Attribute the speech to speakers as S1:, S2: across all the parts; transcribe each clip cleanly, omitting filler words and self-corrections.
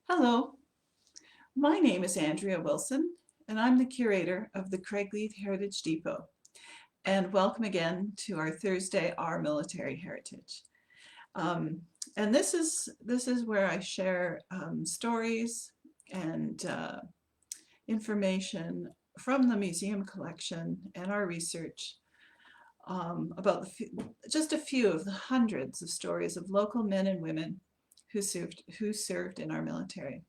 S1: Hello, my name is Andrea Wilson, and I'm the curator of the Craigleith Heritage Depot. And welcome again to our Thursday, Our Military Heritage. Um, and this is where I share stories and information from the museum collection and our research about just a few of the hundreds of stories of local men and women who served in our military.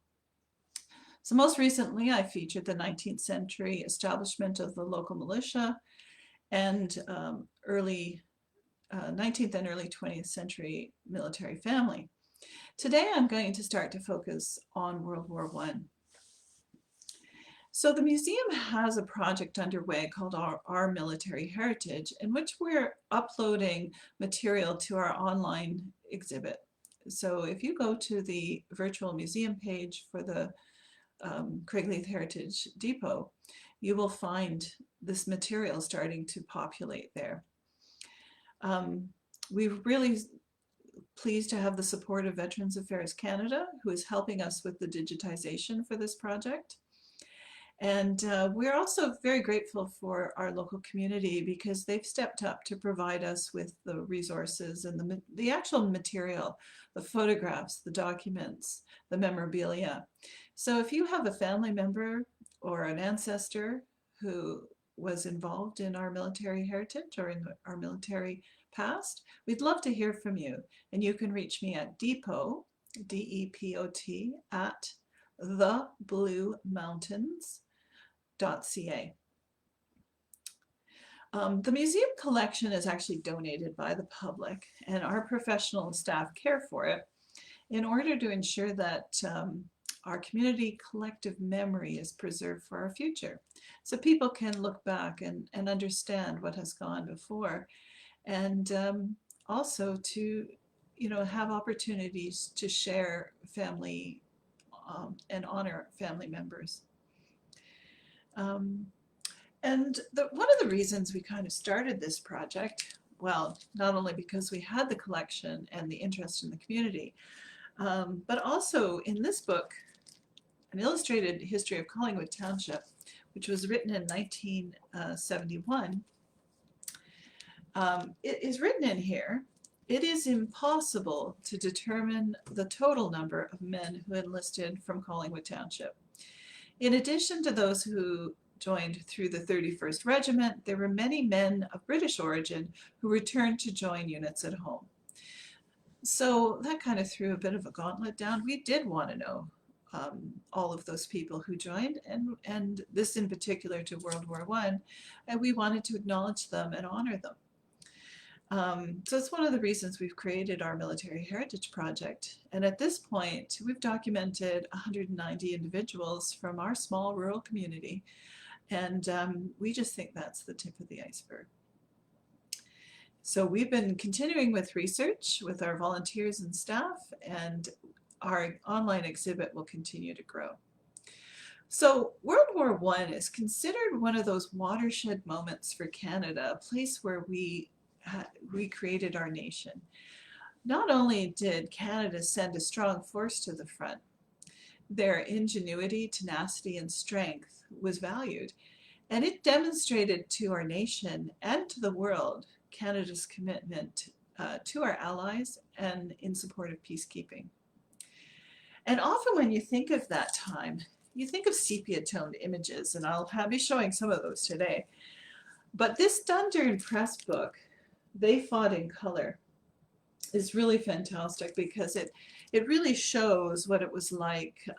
S1: So most recently, I featured the 19th century establishment of the local militia and early 19th and early 20th century military family. Today, I'm going to start to focus on World War I. So the museum has a project underway called our Military Heritage, in which we're uploading material to our online exhibit. So if you go to the virtual museum page for the Craigleith Heritage Depot, you will find this material starting to populate there. We're really pleased to have the support of Veterans Affairs Canada, who is helping us with the digitization for this project. And we're also very grateful for our local community because they've stepped up to provide us with the resources and the actual material, the photographs, the documents, the memorabilia. So if you have a family member or an ancestor who was involved in our military heritage or in our military past, we'd love to hear from you. And you can reach me at depot, D-E-P-O-T, at thebluemountains.ca. The museum collection is actually donated by the public, and our professional staff care for it in order to ensure that our community collective memory is preserved for our future. So people can look back and understand what has gone before, and also to have opportunities to share family and honor family members. And one of the reasons we kind of started this project, well, not only because we had the collection and the interest in the community, but also in this book, An Illustrated History of Collingwood Township, which was written in 1971, it is written in here, it is impossible to determine the total number of men who enlisted from Collingwood Township. In addition to those who joined through the 31st Regiment, there were many men of British origin who returned to join units at home. So that kind of threw a bit of a gauntlet down. We did want to know all of those people who joined, and this in particular to World War I, and we wanted to acknowledge them and honor them. So it's one of the reasons we've created our Military Heritage Project. And at this point, we've documented 190 individuals from our small rural community. And we just think that's the tip of the iceberg. So we've been continuing with research with our volunteers and staff, and our online exhibit will continue to grow. So World War I is considered one of those watershed moments for Canada, a place where we recreated our nation. Not only did Canada send a strong force to the front, their ingenuity, tenacity, and strength was valued, and it demonstrated to our nation and to the world Canada's commitment to our allies and in support of peacekeeping. And often when you think of that time, you think of sepia-toned images, and I'll be showing some of those today. But this Dundurn Press book, They Fought in Color, is really fantastic because it really shows what it was like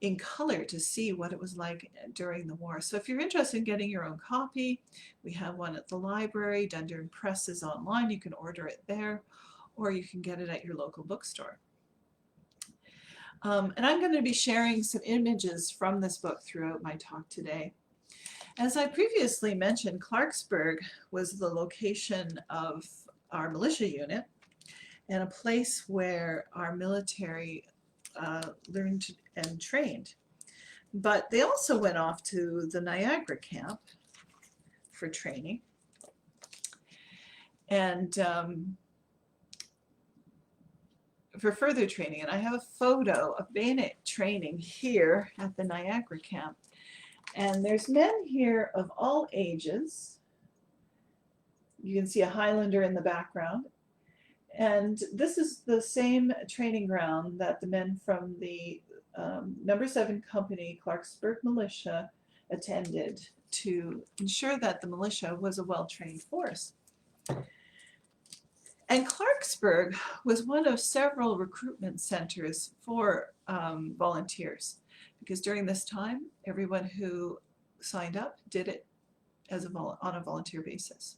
S1: in color, to see what it was like during the war. So if you're interested in getting your own copy, we have one at the library. Dundurn Press is online. You can order it there, or you can get it at your local bookstore. And I'm going to be sharing some images from this book throughout my talk today. As I previously mentioned, Clarksburg was the location of our militia unit and a place where our military learned and trained. But they also went off to the Niagara Camp for training. And for further training. And I have a photo of bayonet training here at the Niagara Camp. And there's men here of all ages. You can see a Highlander in the background. And this is the same training ground that the men from the number 7 Company Clarksburg Militia attended to ensure that the militia was a well-trained force. And Clarksburg was one of several recruitment centers for volunteers, because during this time, everyone who signed up did it as on a volunteer basis.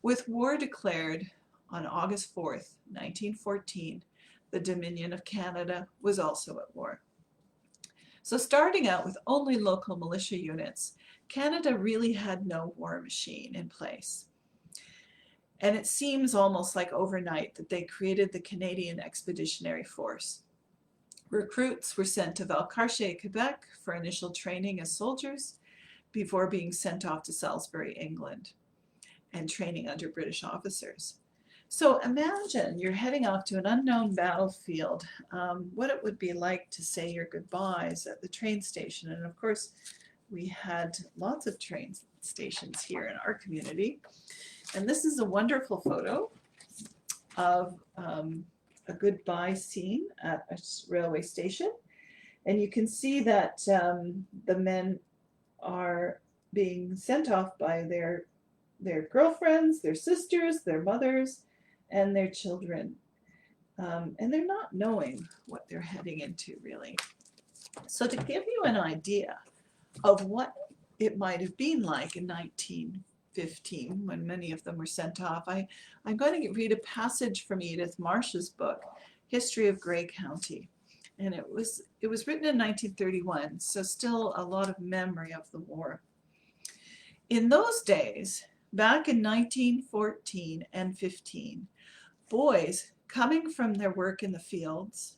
S1: With war declared on August 4th, 1914, the Dominion of Canada was also at war. So starting out with only local militia units, Canada really had no war machine in place. And it seems almost like overnight that they created the Canadian Expeditionary Force. Recruits were sent to Valcartier, Quebec for initial training as soldiers before being sent off to Salisbury, England, and training under British officers. So imagine you're heading off to an unknown battlefield, what it would be like to say your goodbyes at the train station. And of course, we had lots of train stations here in our community. And this is a wonderful photo of a goodbye scene at a railway station. And you can see that the men are being sent off by their girlfriends, their sisters, their mothers, and their children. And they're not knowing what they're heading into, really. So to give you an idea of what it might have been like in 1915 when many of them were sent off, I'm going to read a passage from Edith Marsh's book, History of Grey County. And it was written in 1931, so still a lot of memory of the war. In those days, back in 1914 and 15, boys coming from their work in the fields,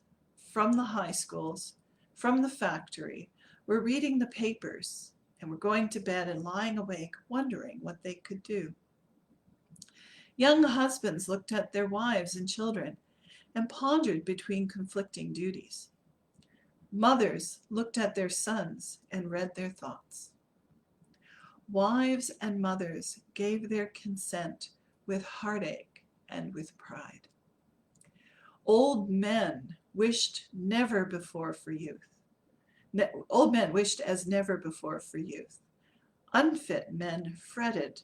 S1: from the high schools, from the factory, were reading the papers and were going to bed and lying awake wondering what they could do. Young husbands looked at their wives and children and pondered between conflicting duties. Mothers looked at their sons and read their thoughts. Wives and mothers gave their consent with heartache and with pride. Old men wished never before for youth. Old men wished as never before for youth. Unfit men fretted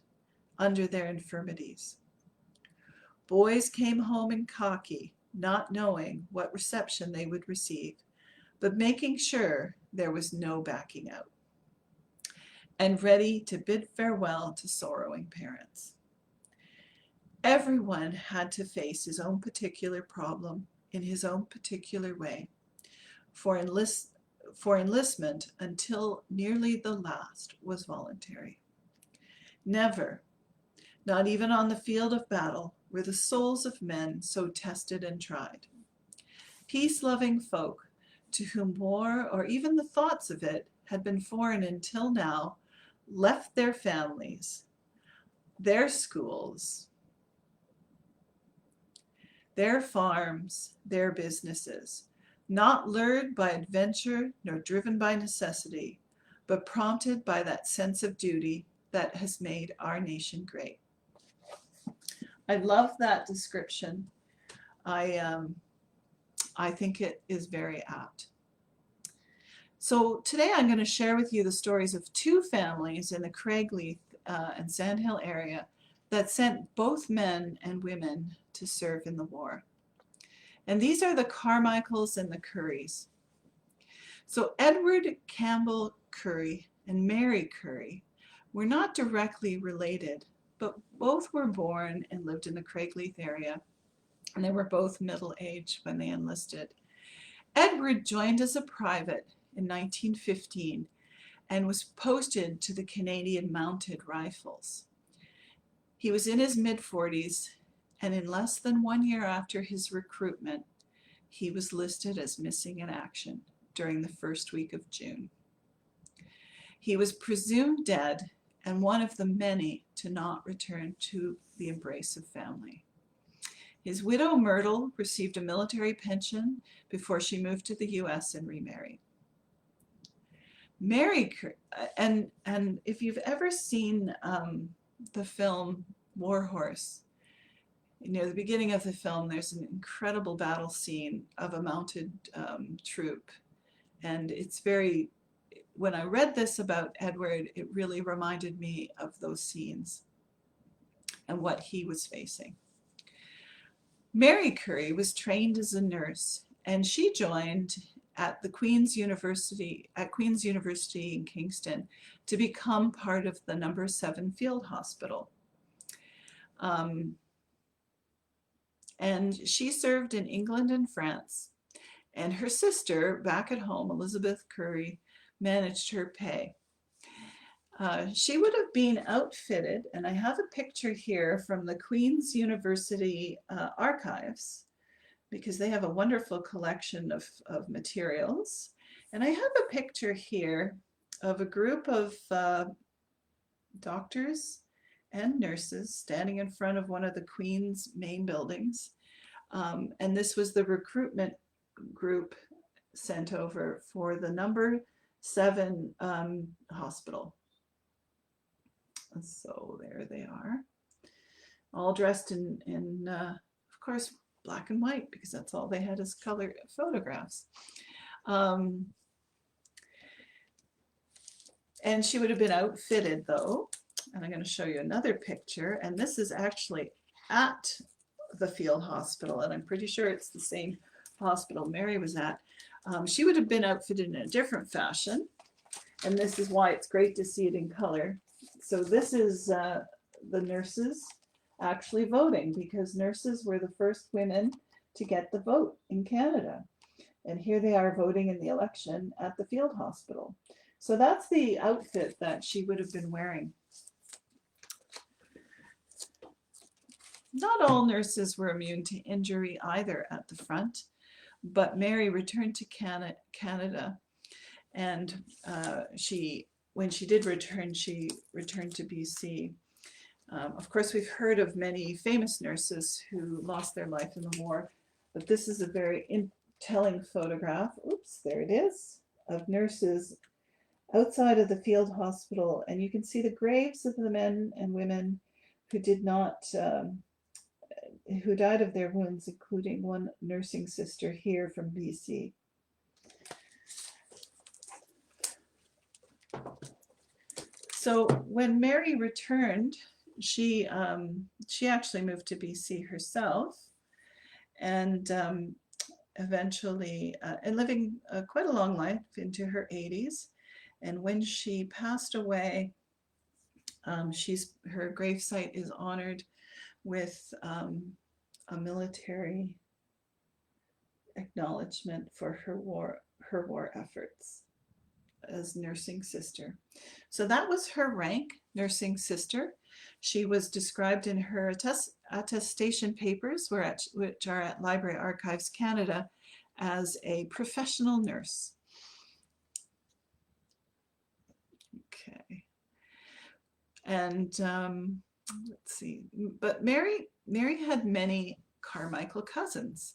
S1: under their infirmities. Boys came home in khaki, not knowing what reception they would receive, but making sure there was no backing out, and ready to bid farewell to sorrowing parents. Everyone had to face his own particular problem in his own particular way. For enlistment until nearly the last was voluntary. Never, not even on the field of battle, were the souls of men so tested and tried. Peace-loving folk, to whom war or even the thoughts of it had been foreign until now, left their families, their schools, their farms, their businesses, not lured by adventure nor driven by necessity, but prompted by that sense of duty that has made our nation great. I love that description. I think it is very apt. So today I'm going to share with you the stories of two families in the Craigleith and Sandhill area that sent both men and women to serve in the war. And these are the Carmichaels and the Currys. So Edward Campbell Curry and Mary Curry were not directly related, but both were born and lived in the Craigleith area, and they were both middle-aged when they enlisted. Edward joined as a private in 1915 and was posted to the Canadian Mounted Rifles. He was in his mid-40s, and in less than 1 year after his recruitment, he was listed as missing in action during the first week of June. He was presumed dead and one of the many to not return to the embrace of family. His widow Myrtle received a military pension before she moved to the US and remarried. And if you've ever seen the film War Horse, near the beginning of the film, there's an incredible battle scene of a mounted troop. And it's very, when I read this about Edward, it really reminded me of those scenes and what he was facing. Mary Curry was trained as a nurse, and she joined at the Queen's University in Kingston to become part of the No. 7 Field Hospital. And she served in England and France, and her sister back at home, Elizabeth Curry, managed her pay. She would have been outfitted, and I have a picture here from the Queen's University archives, because they have a wonderful collection of materials. And I have a picture here of a group of doctors and nurses standing in front of one of the Queen's main buildings. And this was the recruitment group sent over for the No. 7 hospital. So there they are, all dressed in of course, black and white, because that's all they had as color photographs. And she would have been outfitted though, and I'm going to show you another picture, and this is actually at the field hospital, and I'm pretty sure it's the same hospital Mary was at. She would have been outfitted in a different fashion, and this is why it's great to see it in color. So this is the nurses actually voting, because nurses were the first women to get the vote in Canada. And here they are voting in the election at the field hospital. So that's the outfit that she would have been wearing. Not all nurses were immune to injury either at the front, but Mary returned to Canada, and when she did return, she returned to BC. Of course, we've heard of many famous nurses who lost their life in the war, but this is a very telling photograph, oops, there it is, of nurses outside of the field hospital, and you can see the graves of the men and women who who died of their wounds, including one nursing sister here from BC. So when Mary returned, she actually moved to BC herself, and eventually, and living quite a long life into her 80s. And when she passed away, her gravesite is honored with a military acknowledgement for her war efforts as nursing sister. So that was her rank, nursing sister. She was described in her attestation papers, which are at Library Archives Canada, as a professional nurse. Okay. And let's see, but Mary had many Carmichael cousins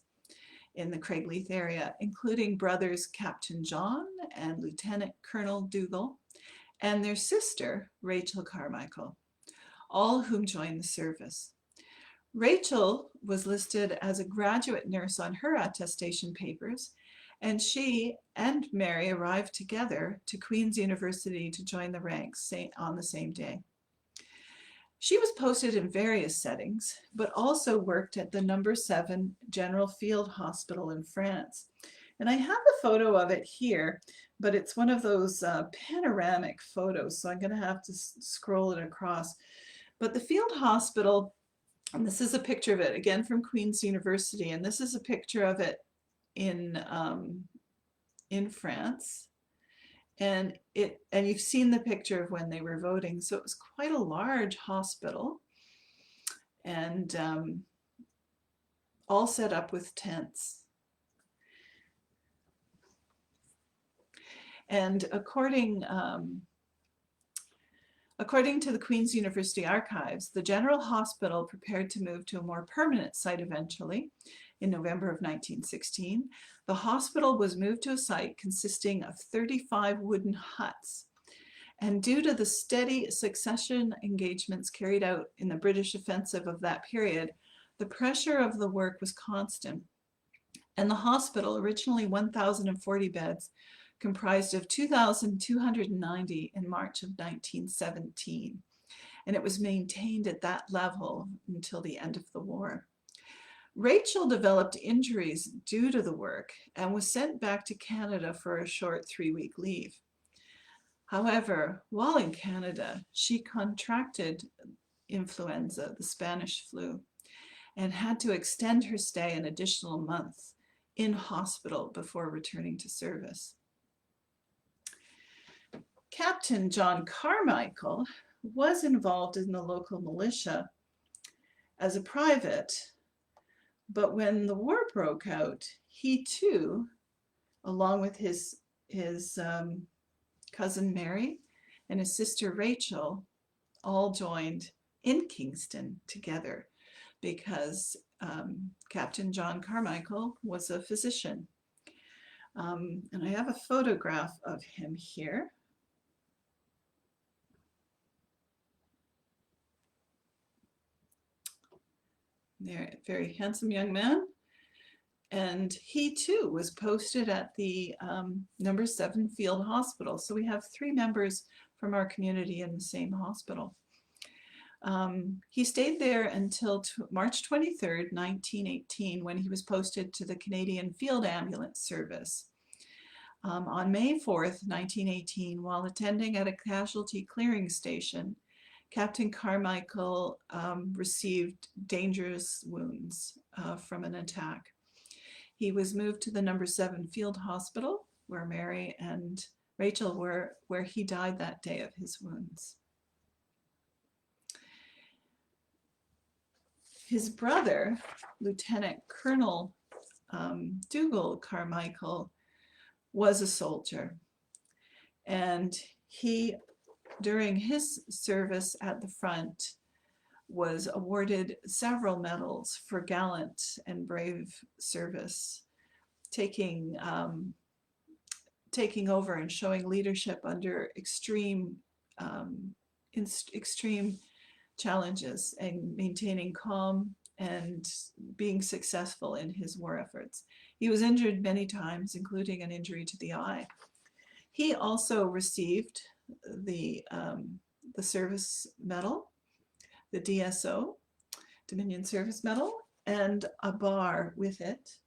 S1: in the Craigleith area, including brothers Captain John and Lieutenant Colonel Dougal, and their sister, Rachel Carmichael, all whom joined the service. Rachel was listed as a graduate nurse on her attestation papers, and she and Mary arrived together to Queen's University to join the ranks on the same day. She was posted in various settings, but also worked at the No. 7 General Field Hospital in France. And I have a photo of it here, but it's one of those panoramic photos, so I'm going to have to scroll it across. But the field hospital, and this is a picture of it, again from Queen's University, and this is a picture of it in France. And you've seen the picture of when they were voting. So it was quite a large hospital, and all set up with tents. And according According to the Queen's University Archives, the General Hospital prepared to move to a more permanent site eventually. In November of 1916, the hospital was moved to a site consisting of 35 wooden huts. And due to the steady succession engagements carried out in the British offensive of that period, the pressure of the work was constant. And the hospital, originally 1,040 beds, comprised of 2,290 in March of 1917. And it was maintained at that level until the end of the war. Rachel developed injuries due to the work and was sent back to Canada for a short 3-week leave. However, while in Canada, she contracted influenza, the Spanish flu, and had to extend her stay an additional month in hospital before returning to service. Captain John Carmichael was involved in the local militia as a private, but when the war broke out, he too, along with his cousin Mary and his sister Rachel, all joined in Kingston together because Captain John Carmichael was a physician. And I have a photograph of him here. There, very handsome young man. And he too was posted at the number 7 Field Hospital. So we have 3 members from our community in the same hospital. He stayed there until March 23rd, 1918, when he was posted to the Canadian Field Ambulance Service. On May 4th, 1918, while attending at a casualty clearing station, Captain Carmichael received dangerous wounds from an attack. He was moved to the number 7 Field Hospital, where Mary and Rachel were, where he died that day of his wounds. His brother, Lieutenant Colonel Dougal Carmichael, was a soldier, and he, during his service at the front, was awarded several medals for gallant and brave service, taking over and showing leadership under extreme challenges and maintaining calm and being successful in his war efforts. He was injured many times, including an injury to the eye. He also received the service medal, the DSO, Dominion Service Medal, and a bar with it.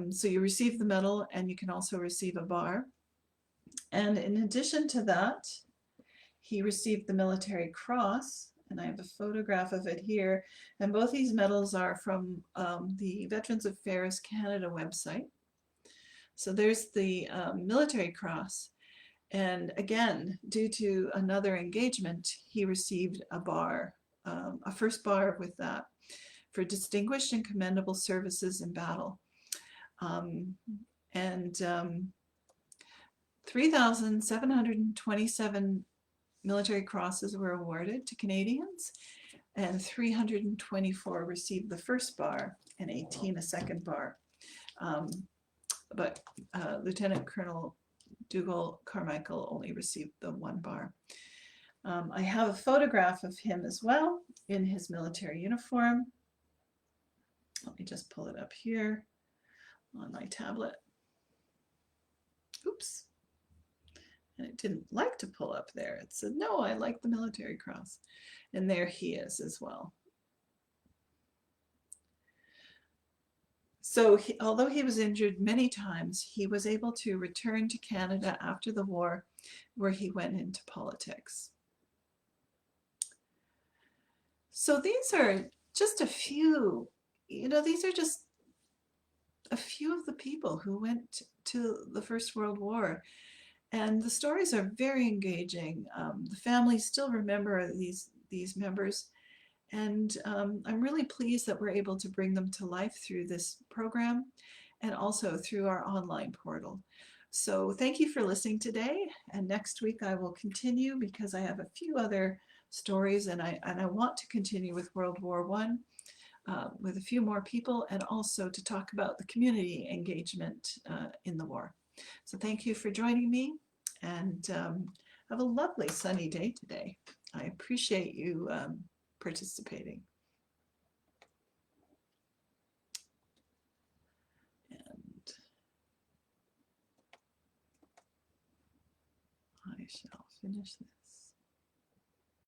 S1: So you receive the medal and you can also receive a bar. And in addition to that, he received the Military Cross, and I have a photograph of it here. And both these medals are from the Veterans Affairs Canada website. So there's the Military Cross. And again, due to another engagement, he received a bar, a first bar with that, for distinguished and commendable services in battle. 3,727 military crosses were awarded to Canadians, and 324 received the first bar and 18 a second bar. But Lieutenant Colonel Dougal Carmichael only received the 1 bar. I have a photograph of him as well in his military uniform. Let me just pull it up here on my tablet. Oops. And it didn't like to pull up there. It said, no, I like the Military Cross. And there he is as well. So although he was injured many times, he was able to return to Canada after the war, where he went into politics. So these are just a few, these are just a few of the people who went to the First World War. And the stories are very engaging. The families still remember these members. And I'm really pleased that we're able to bring them to life through this program and also through our online portal. So thank you for listening today. And next week I will continue because I have a few other stories, and I want to continue with World War One with a few more people, and also to talk about the community engagement in the war. So thank you for joining me, and have a lovely sunny day today. I appreciate you participating. And I shall finish this.